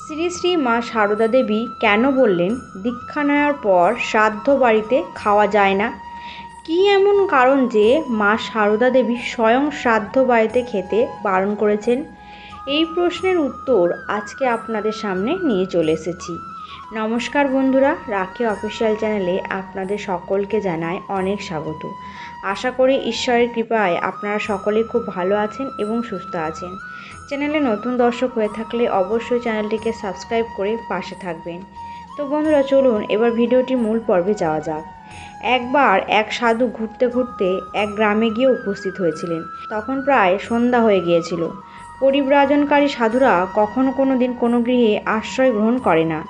শ্রী শ্রী মা সারদা দেবী কেন বললেন দীক্ষা নেওয়ার পর শ্রাদ্ধ বাড়িতে খাওয়া যায় না? কী এমন কারণ যে মা সারদা দেবী স্বয়ং শ্রাদ্ধ বাড়িতে খেতে বারণ করেছেন? এই প্রশ্নের উত্তর আজকে আপনাদের সামনে নিয়ে চলে এসেছি। নমস্কার বন্ধুরা, রাখি অফিসিয়াল চ্যানেলে আপনাদের সকলকে জানাই অনেক স্বাগত। আশা করি ঈশ্বরের কৃপায় আপনারা সকলেই খুব ভালো আছেন এবং সুস্থ আছেন। চ্যানেলে নতুন দর্শক হয়ে থাকলে অবশ্যই চ্যানেলটিকে সাবস্ক্রাইব করে পাশে থাকবেন। তো বন্ধুরা, চলুন এবার ভিডিওটির মূল পর্বে যাওয়া যাক। একবার এক সাধু ঘুরতে ঘুরতে এক গ্রামে গিয়ে উপস্থিত হয়েছিলেন। তখন প্রায় সন্ধ্যা হয়ে গিয়েছিল। পরিব্রাজনকারী সাধুরা কখনো কোনো দিন কোনো গৃহে আশ্রয় গ্রহণ করে না।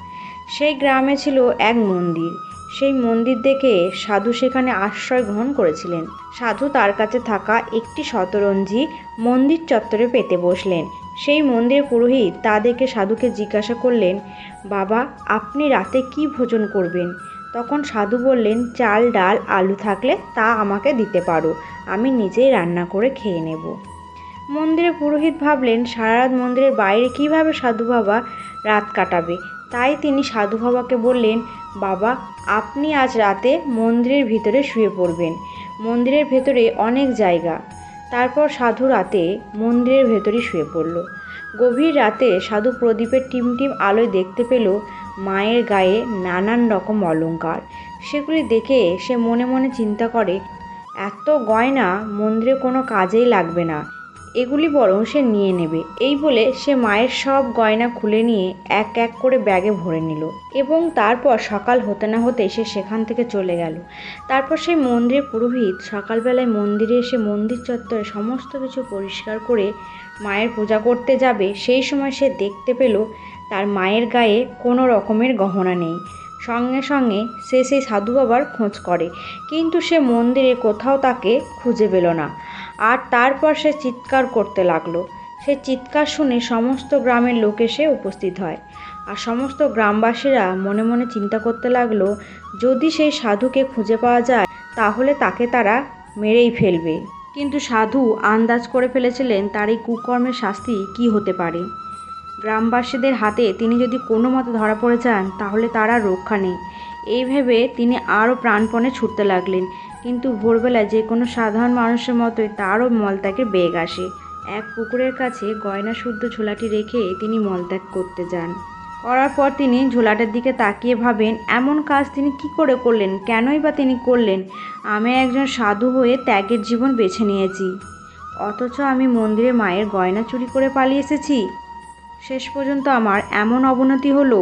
সেই গ্রামে ছিল এক মন্দির। সেই মন্দির দেখে সাধু সেখানে আশ্রয় গ্রহণ করেছিলেন। সাধু তার কাছে থাকা একটি শতরঞ্জি মন্দির চত্বরে পেতে বসলেন। সেই মন্দিরের পুরোহিত তা দেখে সাধুকে জিজ্ঞাসা করলেন, বাবা, আপনি রাতে কি ভোজন করবেন? তখন সাধু বললেন, চাল ডাল আলু থাকলে তা আমাকে দিতে পারো, আমি নিজেই রান্না করে খেয়ে নেব। মন্দিরের পুরোহিত ভাবলেন, সারা রাত মন্দিরের বাইরে কিভাবে সাধু বাবা রাত কাটাবে। তাই তিনি সাধু বাবাকে বললেন, বাবা, আপনি আজ রাতে মন্দিরের ভিতরে শুয়ে পড়বেন। মন্দিরের ভেতরে অনেক জায়গা। তারপর সাধু রাতে মন্দিরের ভেতরে শুয়ে পড়ল। গভীর রাতে সাধু প্রদীপের টিমটিম আলোয় দেখতে পেল মায়ের গায়ে নানান রকম অলংকার। সেগুলি দেখে সে মনে মনে চিন্তা করে, এত গয়না মন্দিরে কোনো কাজেই লাগবে না, এগুলি বরং সে নিয়ে নেবে। এই বলে সে মায়ের সব গয়না খুলে নিয়ে এক এক করে ব্যাগে ভরে নিল এবং তারপর সকাল হতে না হতে সে সেখান থেকে চলে গেল। তারপর সেই মন্দিরের পুরোহিত সকালবেলায় মন্দিরে এসে মন্দির চত্বরে সমস্ত কিছু পরিষ্কার করে মায়ের পূজা করতে যাবে। সেই সময় সে দেখতে পেল তার মায়ের গায়ে কোনো রকমের গহনা নেই। সঙ্গে সঙ্গে সে সেই সাধু বাবার খোঁজ করে, কিন্তু সে মন্দিরে কোথাও তাকে খুঁজে পেল না। আর তারপর সে চিৎকার করতে লাগলো। সে চিৎকার শুনে সমস্ত গ্রামের লোক এসে উপস্থিত হয়। আর সমস্ত গ্রামবাসীরা মনে মনে চিন্তা করতে লাগলো, যদি সেই সাধুকে খুঁজে পাওয়া যায় তাহলে তাকে তারা মেরেই ফেলবে। কিন্তু সাধু আন্দাজ করে ফেলেছিলেন তার এই কুকর্মের শাস্তি কী হতে পারে। গ্রামবাসীদের হাতে তিনি যদি কোনো মতে ধরা পড়ে যান তাহলে তার আর রক্ষা নেই। এই ভেবে তিনি আরও প্রাণপণে ছুটতে লাগলেন। কিন্তু ভোরবেলায় যে কোনো সাধারণ মানুষের মতোই তারও মলত্যাগের বেগ আসে। এক পুকুরের কাছে গয়না শুদ্ধ ঝোলাটি রেখে তিনি মলত্যাগ করতে যান। করার পর তিনি ঝোলাটার দিকে তাকিয়ে ভাবেন, এমন কাজ তিনি কি করে করলেন, কেনই বা তিনি করলেন? আমি একজন সাধু হয়ে ত্যাগের জীবন বেছে নিয়েছি, অথচ আমি মন্দিরে মায়ের গয়না চুরি করে পালিয়ে এসেছি। শেষ পর্যন্ত আমার এমন অবনতি হলো।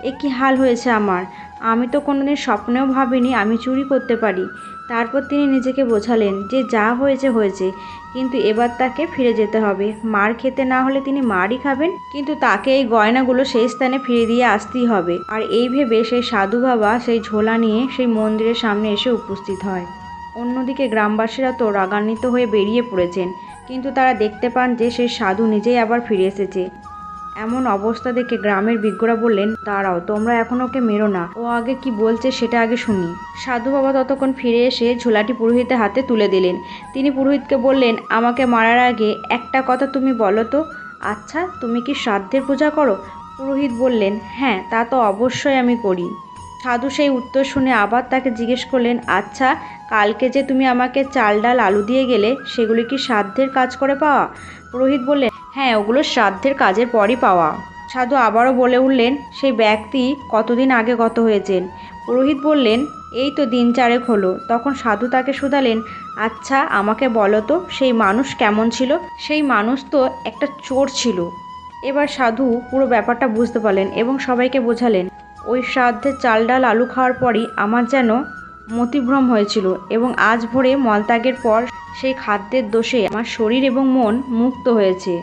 এ কী হাল হয়েছে আমার! আমি তো কোনোদিন স্বপ্নেও ভাবিনি আমি চুরি করতে পারি। তারপর তিনি নিজেকে বোঝালেন যে যা হয়েছে হয়েছে, কিন্তু এবার তাকে ফিরে যেতে হবে। মার খেতে না হলে তিনি মারই খাবেন, কিন্তু তাকে এই গয়নাগুলো সেই স্থানে ফিরে দিয়ে আসতেই হবে। আর এই ভেবে সেই সাধু বাবা সেই ঝোলা নিয়ে সেই মন্দিরের সামনে এসে উপস্থিত হয়। অন্যদিকে গ্রামবাসীরা তো রাগান্বিত হয়ে বেরিয়ে পড়েছেন, কিন্তু তারা দেখতে পান যে সেই সাধু নিজেই আবার ফিরে এসেছে। এমন অবস্থা দেখে গ্রামের বিজ্ঞরা বললেন, দাঁড়াও, তোমরা এখন ওকে মেরো না, ও আগে কি বলছে সেটা আগে শুনি। সাধু বাবা ততক্ষণ ফিরে এসে ঝোলাটি পুরোহিতের হাতে তুলে দিলেন। তিনি পুরোহিতকে বললেন, আমাকে মারার আগে একটা কথা তুমি বলো তো, আচ্ছা তুমি কি শ্রাদ্ধের পূজা করো? পুরোহিত বললেন, হ্যাঁ, তা তো অবশ্যই আমি করি। সাধু সেই উত্তর শুনে আবার তাকে জিজ্ঞেস করলেন, আচ্ছা কালকে যে তুমি আমাকে চাল ডাল আলু দিয়ে গেলে সেগুলি কি শ্রাদ্ধের কাজ করে পাওয়া? পুরোহিত বললেন, হ্যাঁ, ওগুলো শ্রাদ্ধের কাজের পরই পাওয়া। সাধু আবারও বলে উঠলেন, সেই ব্যক্তি কতদিন আগে গত হয়েছেন? পুরোহিত বললেন, এই তো দিন চারেক হলো। তখন সাধু তাকে শুধালেন, আচ্ছা আমাকে বলো তো সেই মানুষ কেমন ছিল? সেই মানুষ তো একটা চোর ছিল। এবার সাধু পুরো ব্যাপারটা বুঝতে পারলেন এবং সবাইকে বোঝালেন, ওই শ্রাদ্ধের চাল ডাল আলু খাওয়ার পরই আমার যেন মতিভ্রম হয়েছিল এবং আজ ভোরে মলত্যাগের পর সেই খাদ্যের দোষে আমার শরীর এবং মন মুক্ত হয়েছে।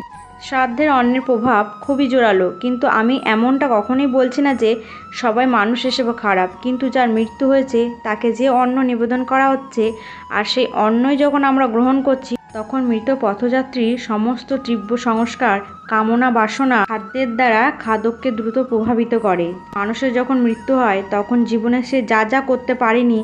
শ্রাদ্ধের অন্নের প্রভাব খুবই জোরালো, কিন্তু আমি এমনটা কখনোই বলছি না যে সবাই মানুষ হিসেবে খারাপ, কিন্তু যার মৃত্যু হয়েছে তাকে যে অন্ন নিবেদন করা হচ্ছে আর সেই অন্নই যখন আমরা গ্রহণ করছি, তখন মৃত পথযাত্রীর সমস্ত তীব্র সংস্কার কামনা বাসনা খাদ্যের দ্বারা খাদককে দ্রুত প্রভাবিত করে। মানুষের যখন মৃত্যু হয় তখন জীবনে সে যা যা করতে পারেনি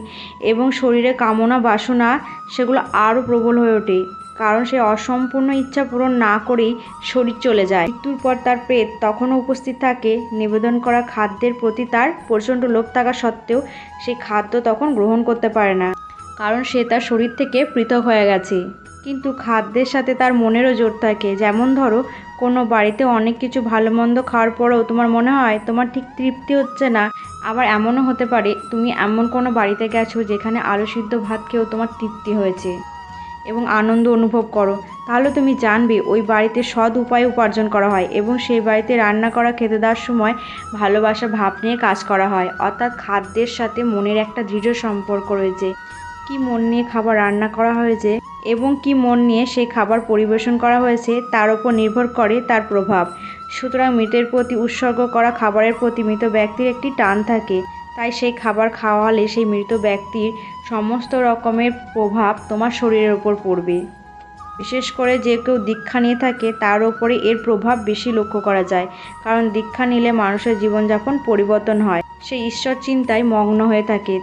এবং শরীরে কামনা বাসনা সেগুলো আরও প্রবল হয়ে ওঠে। কারণ সে অসম্পূর্ণ ইচ্ছা পূরণ না করেই শরীর চলে যায়। মৃত্যুর পর তার প্রেত তখনও উপস্থিত থাকে। নিবেদন করা খাদ্যের প্রতি তার প্রচণ্ড লোভ থাকা সত্ত্বেও সেই খাদ্য তখন গ্রহণ করতে পারে না, কারণ সে তার শরীর থেকে পৃথক হয়ে গেছে। কিন্তু খাদ্যের সাথে তার মনেরও জোর থাকে। যেমন ধরো, কোনো বাড়িতে অনেক কিছু ভালো মন্দ খাওয়ার পরেও তোমার মনে হয় তোমার ঠিক তৃপ্তি হচ্ছে না। আবার এমনও হতে পারে তুমি এমন কোনো বাড়িতে গেছো যেখানে আলু সিদ্ধ ভাত খেয়েও তোমার তৃপ্তি হয়েছে এবং আনন্দ অনুভব করো। তাহলে তুমি জানবে ওই বাড়িতে সৎ উপায়ে উপার্জন করা হয় এবং সেই বাড়িতে রান্না করা খেতে দেওয়ার সময় ভালোবাসা ভাব নিয়ে কাজ করা হয়। অর্থাৎ খাদ্যের সাথে মনের একটা দৃঢ় সম্পর্ক রয়েছে। কি মন নিয়ে খাবার রান্না করা হয়েছে এবং কি মন নিয়ে সেই খাবার পরিবেশন করা হয়েছে তার উপর নির্ভর করে তার প্রভাব। সুতরাং মৃতের প্রতি উৎসর্গ করা খাবারের প্রতি মৃত ব্যক্তির একটি টান থাকে। তাই সেই খাবার খাওয়ালে সেই মৃত ব্যক্তির সমস্ত রকমের প্রভাব তোমার শরীরের ওপর পড়বে। বিশেষ করে যে কেউ দীক্ষা নিয়ে থাকে তার ওপরে এর প্রভাব বেশি লক্ষ্য করা যায়, কারণ দীক্ষা নিলে মানুষের জীবনযাপন পরিবর্তন হয়, সে ঈশ্বর চিন্তায় মগ্ন হয়ে থাকে।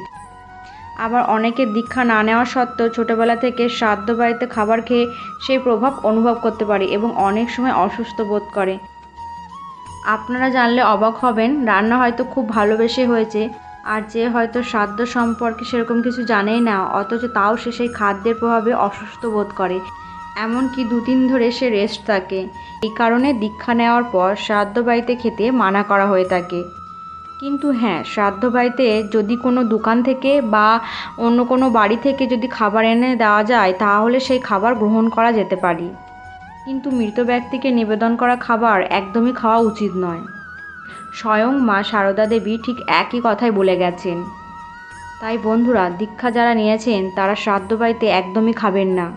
আবার অনেকে দীক্ষা না নেওয়া সত্ত্বেও ছোটোবেলা থেকে শ্রাদ্ধ বাড়িতে খাবার খেয়ে সেই প্রভাব অনুভব করতে পারে এবং অনেক সময় অসুস্থ বোধ করে। আপনারা জানলে অবাক হবেন, রান্না হয়তো খুব ভালোবেসে হয়েছে, আর যে হয়তো শ্রাদ্ধ সম্পর্কে সেরকম কিছু জানেই না, অথচ তাও সে সেই খাদ্যের প্রভাবে অসুস্থ বোধ করে, এমনকি 2 দিন ধরে সে রেস্ট থাকে। এই কারণে দীক্ষা নেওয়ার পর শ্রাদ্ধ বাড়িতে খেতে মানা করা হয়ে থাকে। কিন্তু হ্যাঁ, শ্রাদ্ধ বাড়িতে যদি কোনো দোকান থেকে বা অন্য কোনো বাড়ি থেকে যদি খাবার এনে দেওয়া যায় তাহলে সেই খাবার গ্রহণ করা যেতে পারে, কিন্তু মৃত ব্যক্তিকে নিবেদন করা খাবার একদমই খাওয়া উচিত নয়। স্বয়ং মা সারদা দেবী ঠিক একই কথাই বলে গেছেন। তাই বন্ধুরা, দীক্ষা যারা নিয়েছেন তারা শ্রাদ্ধ বাড়িতে একদমই খাবেন না।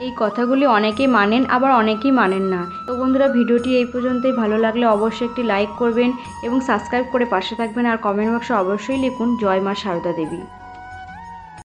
এই কথাগুলি অনেকেই মানেন, আবার অনেকেই মানেন না। তো বন্ধুরা, ভিডিওটি এই পর্যন্তই। ভালো লাগলে অবশ্যই একটি লাইক করবেন এবং সাবস্ক্রাইব করে পাশে থাকবেন, আর কমেন্ট বক্সে অবশ্যই লিখুন জয় মা সারদা দেবী।